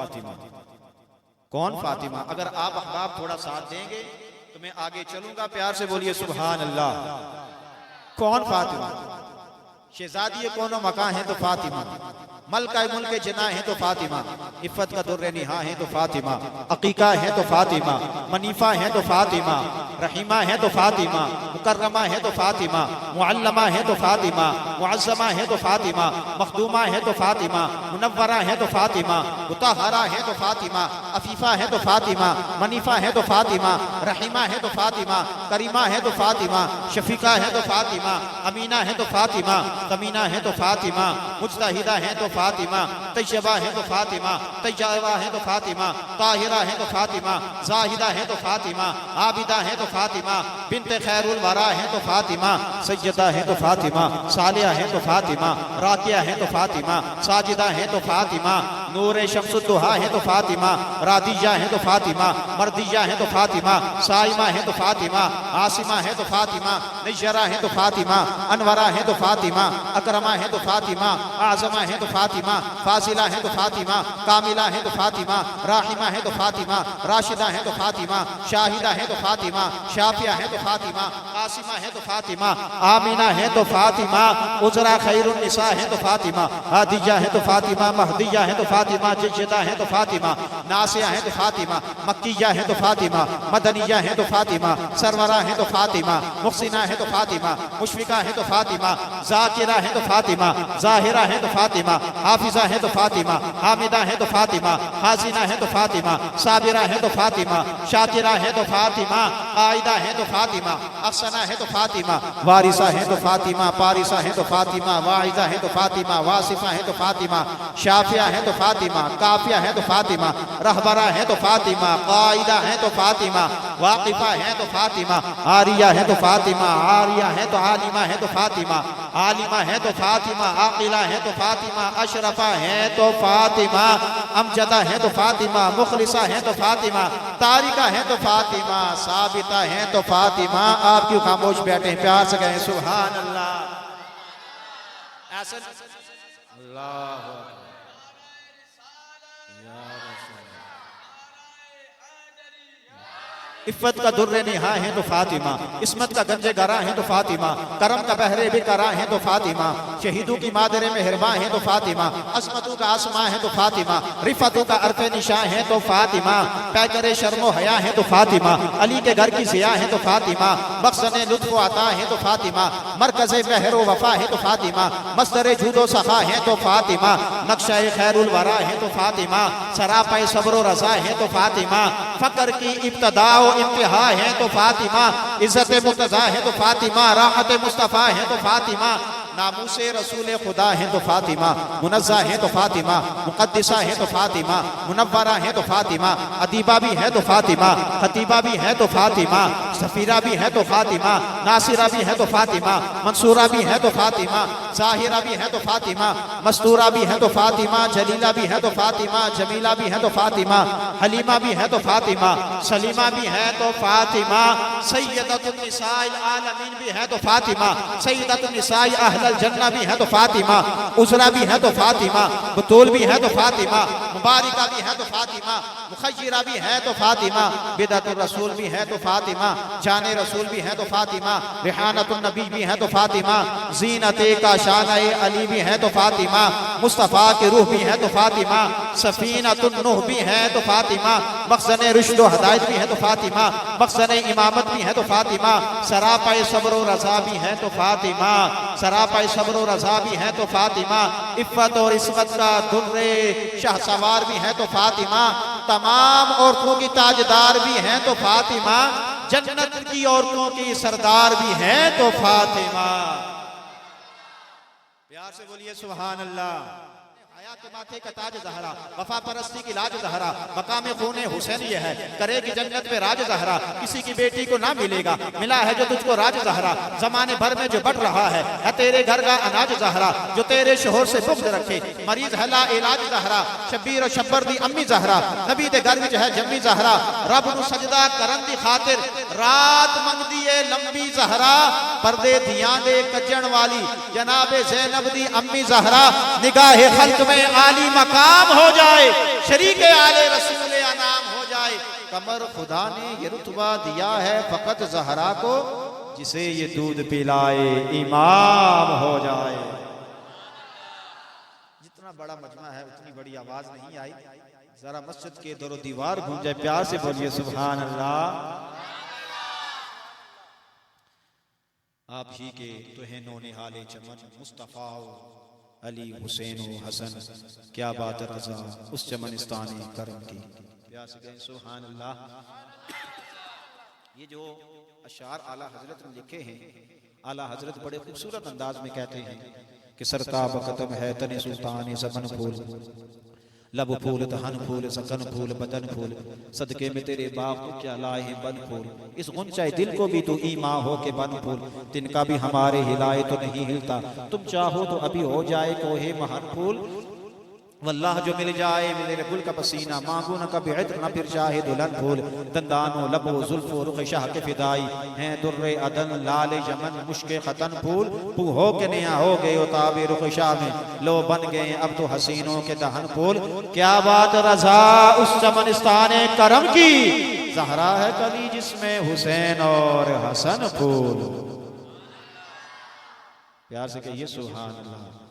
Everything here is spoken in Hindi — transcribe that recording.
फातिमा। कौन फातिमा? अगर आप अहबाब थोड़ा साथ देंगे तो मैं आगे चलूंगा। प्यार से बोलिए सुभान अल्लाह। कौन फातिमा? शहजादी कोनो मकान है तो फातिमा, मलका मुल्क जना है तो फातिमा, इफ़्फ़त का दुर्र निहा है तो फातिमा, अकीका है तो फातिमा, मनीफा है तो फातिमा, रहीमा है तो फातिमा, मुकर्रमा है तो फातिमा, मुअल्लमा है तो फातिमा, मुअज़्ज़मा है तो फातिमा, मखदूमा है तो फातिमा, मुनव्वरा है तो फातिमा, मुतहहरा है तो फातिमा, अफीफा है तो फातिमा, मनीफा है तो फातिमा, रहीमा है तो फातिमा, करीमा है तो फातिमा, शफीका है तो फातिमा, अमीना है तो फातिमा, कमीना है तो फातिमा, मुज्तहिदा है तो फातिमा, तैयबा है तो फातिमा, तैयबा है तो फातिमा, ताहिरा है तो फातिमा, जाहिदा है तो फातिमा, आबिदा है तो फातिमा, बिन्ते खैरुल वरा है तो फातिमा, सय्यदा है तो फातिमा, सालिया है तो फातिमा, राकिया है तो फातिमा, साजिदा है तो फातिमा, नूरे शम्सुद्दुहा है तो फातिमा, रादिया है तो फातिमा, मर्दिया है तो फातिमा, साइमा है तो फातिमा, आसिमा है तो फातिमा, नय्यरा है तो फातिमा, अनवरा है तो फातिमा, अकरमा है तो फातिमा, आज़मा है तो फातिमा, फासिला है तो फातिमा, कामिला है तो फातिमा, राहिमा है तो फातिमा, राशिदा है तो फातिमा, शाहिदा है तो फातिमा, शाफिया है तो फातिमा, आसिमा है तो फातिमा, आमीना है तो फातिमा, उजरा खैरुन निसा है तो फातिमा, हादिया है तो फातिमा, महदिया है तो फातिमा, जयदा है तो फातिमा, नासिया है तो फातिमा, मक्किया है तो फातिमा, मदनिया है तो फातिमा, सरवरा है तो फातिमा, मुहसिना है तो फातिमा, मुशफिका है तो फातिमा, जाकिरा है तो फातिमा, जाहिरा है तो फातिमा, हाफिजा है तो फातिमा, हामिदा है तो फातिमा, हासिना है तो फातिमा, साबिरा है तो फातिमा, शाकिरा है तो फातिमा, आइदा है तो फातिमा, अहसना है तो फातिमा, वारिसा है तो फातिमा, पारिसा है तो फातिमा, वाइजा है तो फातिमा, वासिफा है तो फातिमा, शाफिया है तो फातिमा, काफिया है तो फातिमा, रहबरा है तो फातिमा, काइदा है तो फातिमा, वाकिफा है तो फातिमा, आरिया है तो फातिमा, आरिया है तो आलिमा है तो फातिमा, आलिमा है तो फातिमा, आकिला है तो फातिमा, अशरफा है तो फातिमा, अमजदा है तो फातिमा, मुखलिसा है तो फातिमा, तारिका है तो फातिमा, साबिता है तो फातिमा। आप क्यों खामोश बैठे हैं? प्यार से कहें सुभान अल्लाह। अल्लाह इफ़्फ़त का दुर्र निहा है तो फातिमा, इस्मत का गंजे गरा है तो फातिमा, करम का बहरे भी करा है तो फातिमा, शहीदों की मादरे मेहरबान है तो फातिमा, असमतों का आसमां है तो फातिमा, रिफतों का अर्फ़े निशां है तो फातिमा, पैकरे शर्मो हया है तो फातिमा, अली के घर की ज़िया है तो फातिमा, मक़सद लुत्फ़ अता है तो फातिमा, मरकज़ महरो वफ़ा है तो फातिमा, मस्दर जूदो सफ़ा है तो फातिमा, नक्शा खैरुल वरा है तो फातिमा, सरापा सब्र रज़ा है तो फातिमा, फ़क्र की इब्तदा इंतहा है तो फातिमा, इज्जत मुक़्तदा है तो फातिमा, राहत मुस्तफ़ा है तो फातिमा, नामूसे रसूल खुदा है तो फातिमा, मुनज़्ज़ा है तो फातिमा, मुक़द्दिसा है तो फातिमा, मुनव्वरा है तो फातिमा, अदीबा भी है तो फातिमा, खतीबा भी है तो फातिमा, सफ़ीरा भी है तो फातिमा, नासिरा भी है तो फातिमा, मंसूरा भी है तो फातिमा, ज़ाहिरा भी है तो फातिमा, मस्तूरा भी है तो फातिमा, जलीला भी है तो फातिमा, जमीला भी है तो फातिमा, हलीमा भी है तो फातिमा, सलीमा भी है तो फातिमा, सय्यदतुन निसाइल आलमीन भी है तो फातिमा, सय्यदतुन निसाइ अहलल जन्ना भी है तो फातिमा, उज़रा भी है तो फातिमा, बतूल भी है तो फातिमा, मुबारिका भी है तो फातिमा, मुखय्यरा भी है तो फातिमा, बिदअतुर रसूल भी है तो फातिमा, जाने रसूल भी है तो फातिमा, रिहानतुन नबी भी है तो फातिमा, ज़ीनते का शान-ए अली भी है तो फातिमा, मुस्तफ़ा की रूह भी है तो फातिमा, सफ़ीनतुन नूह भी है तो फातिमा, मक़सद रुश्द व हदायत भी है तो फातिमा, मक़सद इमामत भी है तो फातिमा, सरापाए सब्र व रज़ा भी है तो फातिमा, सरापाए सब्र व रज़ा भी है तो फातिमा, इफ़्फ़त और इस्मत का दुर्रे शहसवार भी है तो फातिमा, तमाम औरतों की ताजदार भी है तो फातिमा, जन्नत की औरतों की सरदार भी है तो फातिमा। प्यार से बोलिए सुभान अल्लाह। हया के माथे का ताज ज़हरा, वफा परस्ती की लाज ज़हरा, मकाम खूने हुसैन ये है, करेगी जन्नत में राज ज़हरा, किसी की बेटी को ना मिलेगा, मिला है जो तुझको राज ज़हरा, जमाने भर में जो बढ़ रहा है तेरे घर का अनाज ज़हरा, जो तेरे शोहर से बुग़्ज़ रखे, मरीज है ला इलाज ज़हरा, शब्बीर और शब्बर दी अम्मी ज़हरा, नबी दे घर विच है जम्मी ज़हरा, रब नू सजदा करन दी खातिर रात मंगदी है लंबी जहरा, पर्दे दिया दे कजन वाली जनाबे ज़ैनब दी अम्मी जहरा, निगाहे खल्क में आली मकाम हो जाए, शरीक आले रसूल अनाम हो जाए। कमर खुदा ने ये रुतबा दिया है फकत जहरा को, जिसे ये दूध पिलाए इमाम हो जाए। जितना बड़ा मजमा है उतनी बड़ी आवाज नहीं आई, जरा मस्जिद के दरो दीवार गूंजे, प्यार से बोलिए सुभान अल्लाह। आप ही के तो है नोने हाले चमन, मुस्तफा अली हुसैन हसन, क्या बात रजा उस चमनिस्तानी करम की, प्यार से कहें सुभान अल्लाह। ये जो अशार आला हजरत ने लिखे हैं, आला हजरत बड़े खूबसूरत अंदाज में कहते हैं कि सरताब कदम है तने सुल्तान ज़मन फूल, लब फूल तहन फूल सकन फूल बदन फूल, सदके में तेरे बाग तो क्या लाए हैं बन फूल, इस गुंचाए दिल को भी तू ईमा हो के बन फूल, तिनका भी हमारे हिलाए तो नहीं हिलता, तुम चाहो तो अभी हो जाए कोहे महन फूल, वल्लाह जो मिल जाए मेरे गुल का पसीना, मांगू न कभी इत्र न फिर चाहे दुल्हन फूल, दंदानो लबो जुल्फो रुख शाह के फिदाई हैं, दुर्रे अदन लाल यमन मुश्के खतन फूल, तू हो के नया हो गए ताबे रुख शाह में, लो बन गए अब तो हसीनों के दहन फूल, क्या बात रजा उस चमनिस्तान करम की, ज़हरा है कली जिसमें हुसैन और हसन फूल, प्यार से कहिए सुभान अल्लाह।